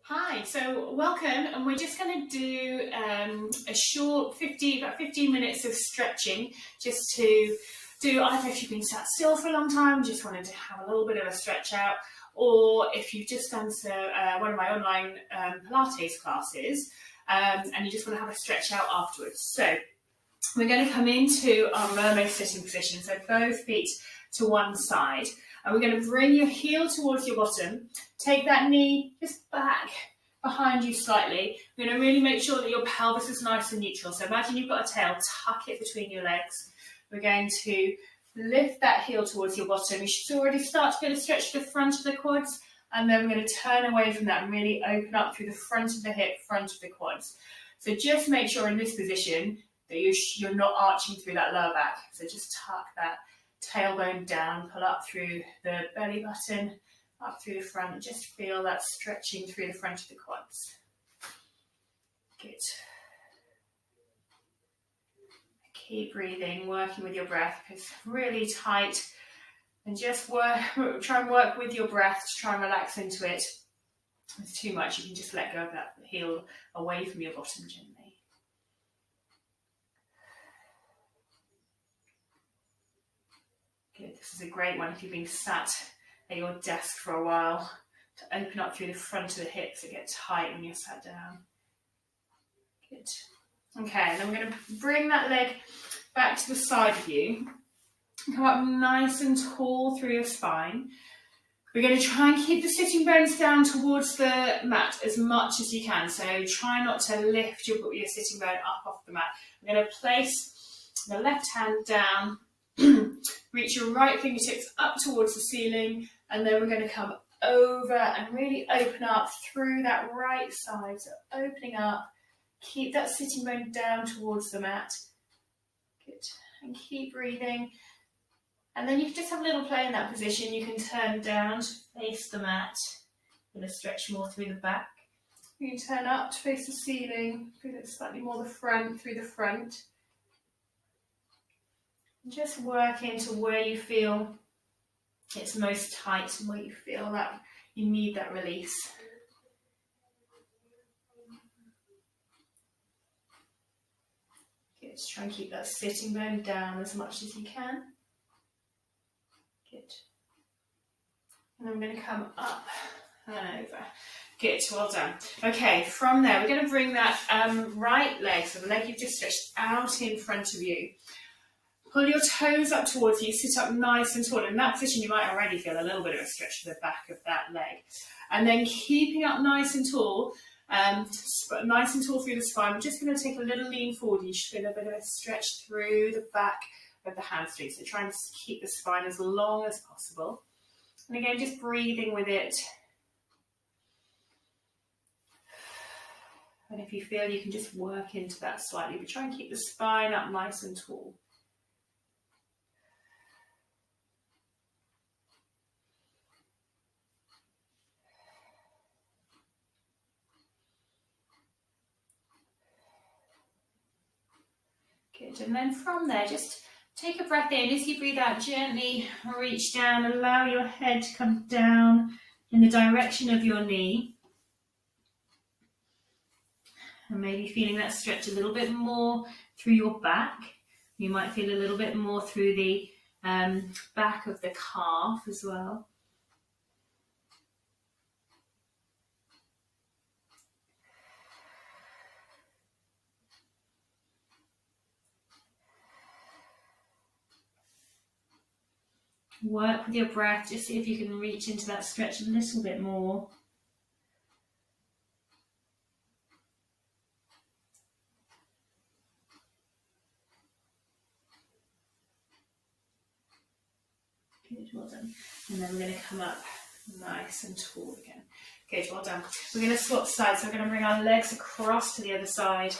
Hi, so welcome, and we're just going to do a short about 15 minutes of stretching, just to do either if you've been sat still for a long time, just wanted to have a little bit of a stretch out, or if you've just done one of my online Pilates classes and you just want to have a stretch out afterwards. So we're going to come into our mermaid sitting position, so both feet to one side. And we're going to bring your heel towards your bottom. Take that knee just back behind you slightly. We're going to really make sure that your pelvis is nice and neutral. So imagine you've got a tail, tuck it between your legs. We're going to lift that heel towards your bottom. You should already start to get a stretch to the front of the quads. And then we're going to turn away from that and really open up through the front of the hip, front of the quads. So just make sure in this position that you're not arching through that lower back. So just tuck that tailbone down, pull up through the belly button, up through the front, and just feel that stretching through the front of the quads. Good. Keep breathing, working with your breath, because really tight, and just try and work with your breath to try and relax into it. If it's too much, you can just let go of that heel away from your bottom gently. Good. This is a great one if you've been sat at your desk for a while, to open up through the front of the hips that get tight when you're sat down. Good. Okay, then we're going to bring that leg back to the side of you. Come up nice and tall through your spine. We're going to try and keep the sitting bones down towards the mat as much as you can. So try not to lift your sitting bone up off the mat. We're going to place the left hand down, reach your right fingertips up towards the ceiling, and then we're going to come over and really open up through that right side. So opening up, keep that sitting bone down towards the mat. Good. And keep breathing. And then you can just have a little play in that position. You can turn down to face the mat. You're going to stretch more through the back. You can turn up to face the ceiling, feel it slightly more the front, through the front. Just work into where you feel it's most tight and where you feel that you need that release. Good. Try and keep that sitting bone down as much as you can. Good. And I'm going to come up and over. Good, well done. Okay, from there, we're going to bring that right leg, so the leg you've just stretched, out in front of you. Pull your toes up towards you, sit up nice and tall. In that position, you might already feel a little bit of a stretch to the back of that leg. And then keeping up nice and tall through the spine, we're just going to take a little lean forward. You should feel a bit of a stretch through the back of the hamstring. So try and keep the spine as long as possible. And again, just breathing with it. And if you feel, you can just work into that slightly, but try and keep the spine up nice and tall. Good, and then from there, just take a breath in. As you breathe out, gently reach down, allow your head to come down in the direction of your knee. And maybe feeling that stretch a little bit more through your back. You might feel a little bit more through the back of the calf as well. Work with your breath, just see if you can reach into that stretch a little bit more. Good, well done. And then we're going to come up nice and tall again. Good, well done. We're going to swap sides, so we're going to bring our legs across to the other side.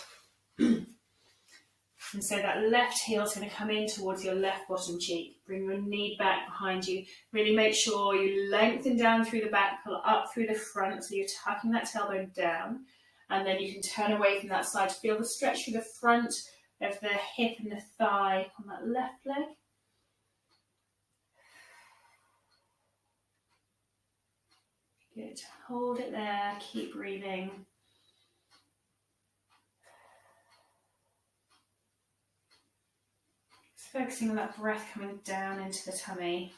And so that left heel is going to come in towards your left bottom cheek. Bring your knee back behind you. Really make sure you lengthen down through the back, pull up through the front, so you're tucking that tailbone down. And then you can turn away from that side to feel the stretch through the front of the hip and the thigh on that left leg. Good. Hold it there. Keep breathing. Just focusing on that breath coming down into the tummy.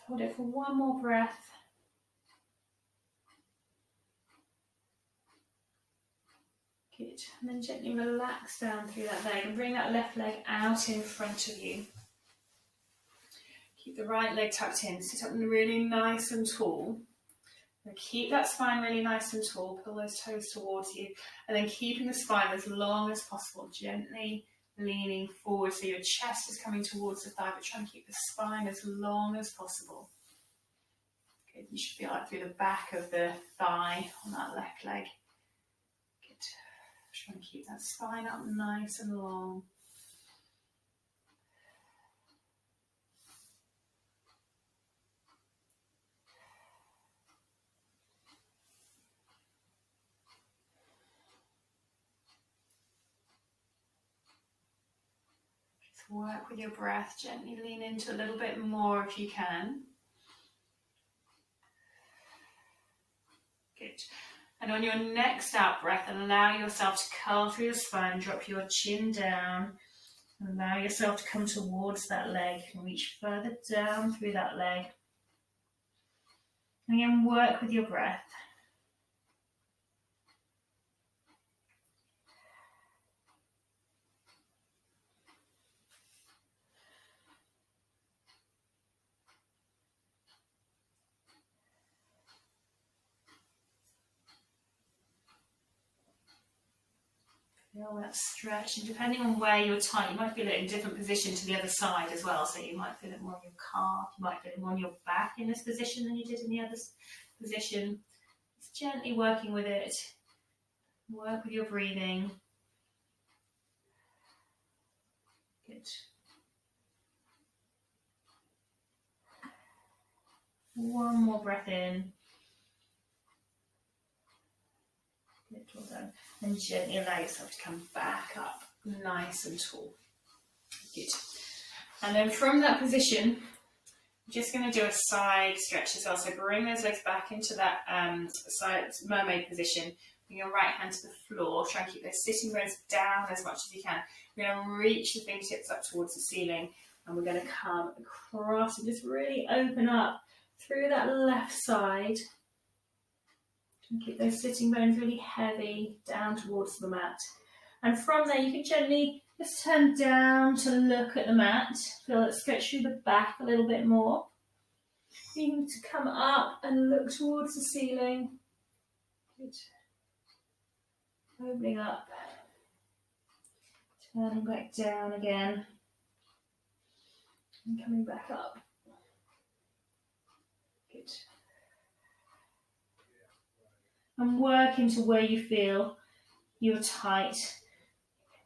Hold it for one more breath. Good. And then gently relax down through that leg and bring that left leg out in front of you. Keep the right leg tucked in. Sit up really nice and tall. And keep that spine really nice and tall. Pull those toes towards you. And then keeping the spine as long as possible. Gently leaning forward so your chest is coming towards the thigh, but try and keep the spine as long as possible. Good. You should feel like through the back of the thigh on that left leg. Good. Try and keep that spine up nice and long. Just work with your breath. Gently lean into a little bit more if you can. Good. And on your next out breath, allow yourself to curl through your spine, drop your chin down, and allow yourself to come towards that leg and reach further down through that leg. And again, work with your breath. Feel that stretch, and depending on where you're tight, you might feel it in different position to the other side as well. So you might feel it more on your calf, you might feel it more on your back in this position than you did in the other position. Just gently working with it. Work with your breathing. Good. One more breath in. Good, well done. And gently allow yourself to come back up, nice and tall. Good. And then from that position, I'm just going to do a side stretch as well. So bring those legs back into that side mermaid position. Bring your right hand to the floor. Try and keep those sitting bones down as much as you can. We're going to reach the fingertips up towards the ceiling. And we're going to come across and just really open up through that left side. And keep those sitting bones really heavy down towards the mat. And from there, you can gently just turn down to look at the mat. Feel it stretch through the back a little bit more. You can come up and look towards the ceiling. Good. Opening up. Turning back down again. And coming back up. Good. And work into where you feel you're tight.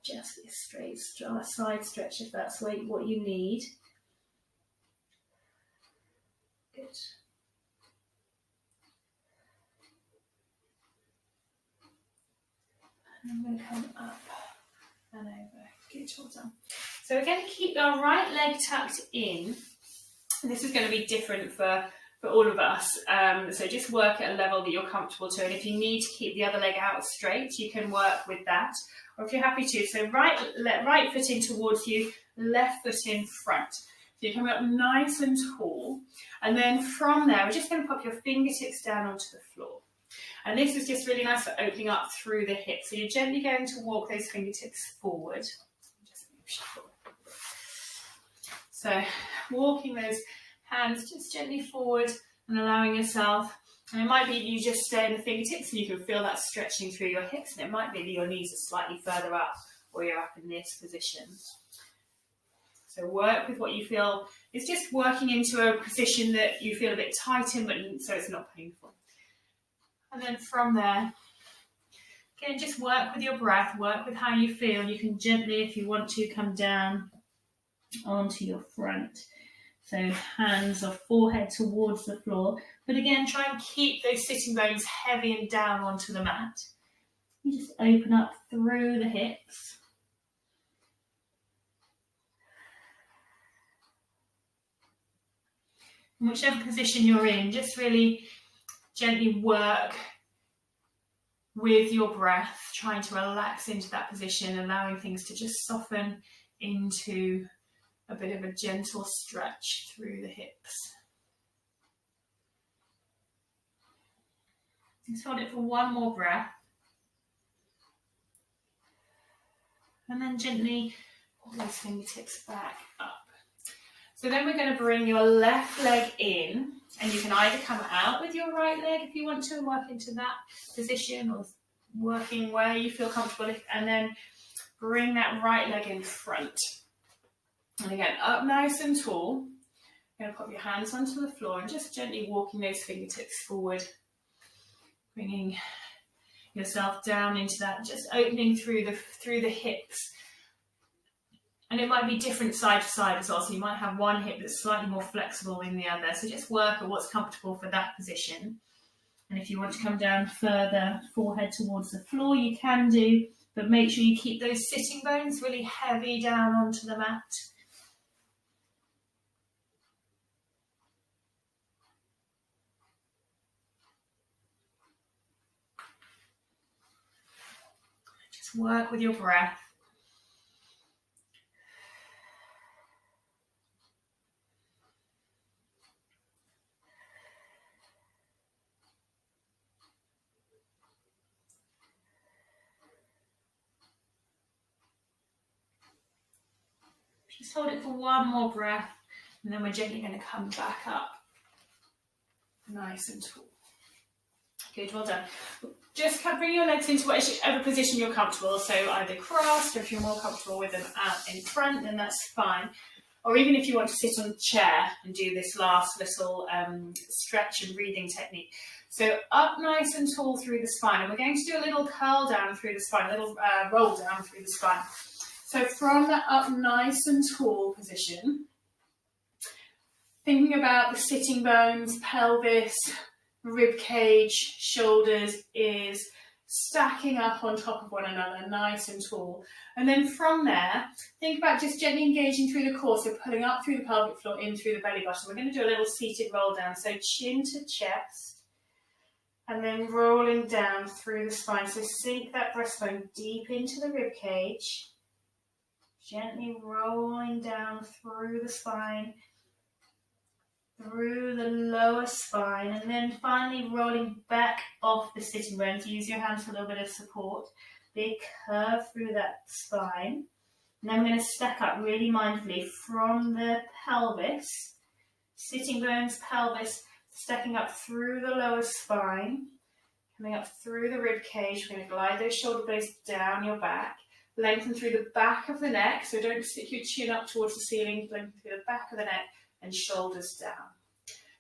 Just a straight side stretch if that's what you need. Good. And I'm going to come up and over. Good, well done. So we're going to keep our right leg tucked in. And this is going to be different for all of us. So just work at a level that you're comfortable to. And if you need to keep the other leg out straight, you can work with that. Or if you're happy to, so right foot in towards you, left foot in front. So you're coming up nice and tall. And then from there, we're just going to pop your fingertips down onto the floor. And this is just really nice for opening up through the hips. So you're gently going to walk those fingertips forward. Just move forward. So walking those hands just gently forward and allowing yourself, and it might be you just stay in the fingertips and you can feel that stretching through your hips, and it might be that your knees are slightly further up or you're up in this position. So work with what you feel is just working into a position that you feel a bit tight in, but so it's not painful. And then from there, again, just work with your breath, work with how you feel. You can gently, if you want to, come down onto your front. So hands or forehead towards the floor. But again, try and keep those sitting bones heavy and down onto the mat. You just open up through the hips. In whichever position you're in, just really gently work with your breath, trying to relax into that position, allowing things to just soften into a bit of a gentle stretch through the hips. Just hold it for one more breath. And then gently pull those fingertips back up. So then we're going to bring your left leg in, and you can either come out with your right leg if you want to and work into that position, or working where you feel comfortable, and then bring that right leg in front. And again, up nice and tall. You're going to put your hands onto the floor and just gently walking those fingertips forward, bringing yourself down into that, just opening through the hips. And it might be different side to side as well, so you might have one hip that's slightly more flexible than the other. So just work at what's comfortable for that position. And if you want to come down further, forehead towards the floor, you can do, but make sure you keep those sitting bones really heavy down onto the mat. Just work with your breath. Just hold it for one more breath, and then we're gently going to come back up, nice and tall. Good, well done. Just bring your legs into whatever position you're comfortable, so either crossed, or if you're more comfortable with them out in front, then that's fine. Or even if you want to sit on a chair and do this last little stretch and breathing technique. So up nice and tall through the spine, and we're going to do a little curl down through the spine, a little roll down through the spine. So from that up nice and tall position, thinking about the sitting bones, pelvis, rib cage, shoulders, ears, stacking up on top of one another, nice and tall. And then from there, think about just gently engaging through the core, so pulling up through the pelvic floor, in through the belly button. We're going to do a little seated roll down, so chin to chest, and then rolling down through the spine. So sink that breastbone deep into the rib cage, gently rolling down through the spine, through the lower spine, and then finally rolling back off the sitting bones. Use your hands for a little bit of support. Big curve through that spine. And then we're going to stack up really mindfully from the pelvis, sitting bones, pelvis, stacking up through the lower spine, coming up through the rib cage. We're going to glide those shoulder blades down your back. Lengthen through the back of the neck, so don't stick your chin up towards the ceiling. Lengthen through the back of the neck and shoulders down.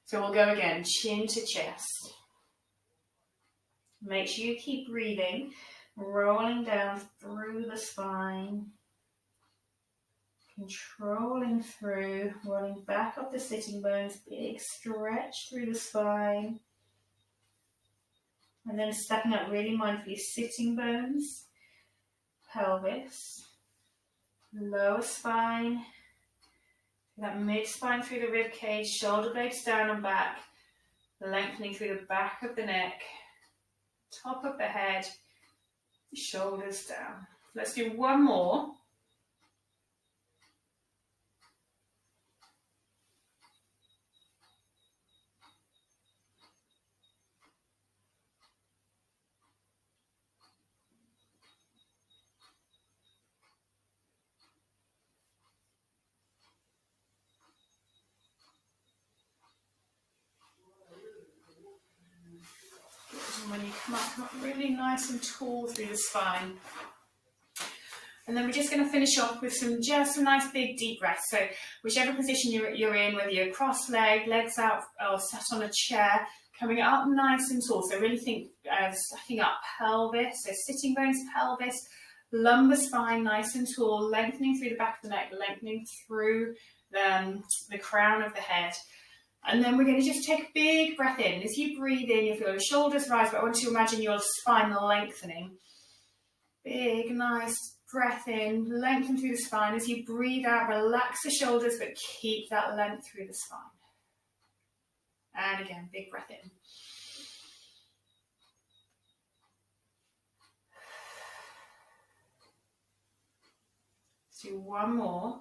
So we'll go again, chin to chest. Make sure you keep breathing, rolling down through the spine, controlling through, rolling back up the sitting bones, big stretch through the spine, and then stacking up really mindfully, sitting bones, pelvis, lower spine, that mid-spine through the rib cage, shoulder blades down and back, lengthening through the back of the neck, top of the head, shoulders down. Let's do one more. And when you come up really nice and tall through the spine. And then we're just going to finish off with some nice big deep breaths. So whichever position you're in, whether you're cross-legged, legs out, or sat on a chair, coming up nice and tall. So really think stacking up pelvis, so sitting bones, pelvis, Lumbar spine nice and tall, lengthening through the back of the neck, lengthening through the crown of the head. And then we're going to just take a big breath in. As you breathe in, you'll feel your shoulders rise, but I want you to imagine your spine lengthening. Big, nice breath in, lengthen through the spine. As you breathe out, relax the shoulders, but keep that length through the spine. And again, big breath in. Let's do one more.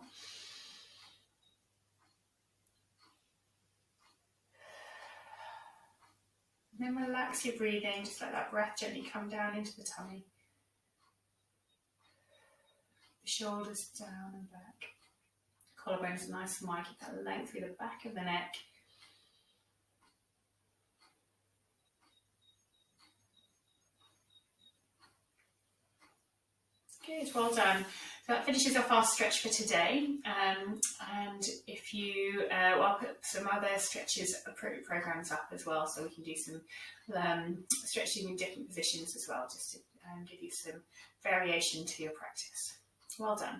And then relax your breathing, just let that breath gently come down into the tummy. The shoulders down and back. Collarbones are nice and wide, keep that length through the back of the neck. Good, well done. So that finishes off our stretch for today. And if you, I'll put some other stretches programs up as well, so we can do some stretching in different positions as well, just to give you some variation to your practice. Well done.